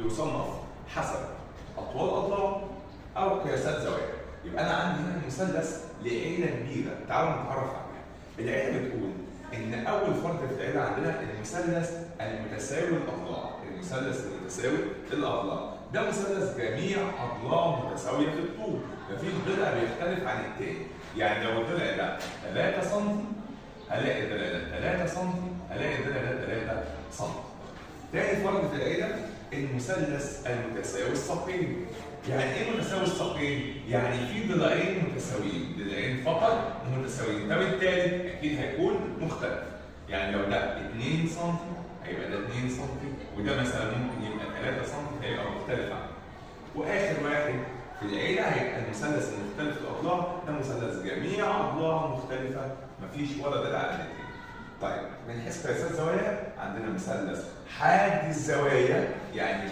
بيصنف حسب اطوال اضلاع او قياسات زوايا. يبقى انا عندي هنا مثلث لعيله كبيره، تعالوا نتعرف عليها. العيله بتقول ان اول فرد في العيله عندنا المثلث المتساوي الاضلاع، المثلث المتساوي الاضلاع ده مثلث جميع اضلاعه متساويه في الطول، مفيش ضلع بيختلف عن التاني. يعني لو الضلع ده 3 سم هلاقي الضلع ده 3 سم، هلاقي الضلع ده 3 سم. تاني فرد في العيله المثلث المتساوي الساقين. يعني ايه متساوي الساقين؟ يعني في ضلعين متساويين، ضلعين فقط متساويين، طب التالت اكيد هيكون مختلف. يعني لو ده 2 سم هيبقى ده 2 سم، وده مثلا ممكن يبقى 3 سم هيبقى مختلف عنه. واخر واحد في العيله هيبقى المثلث المختلف الاضلاع، ده مثلث جميع اضلاعه مختلفه، مفيش ولا ضلع عن التاني. طيب من حيث قياسات زوايا عندنا مثلث حاد الزوايا، يعني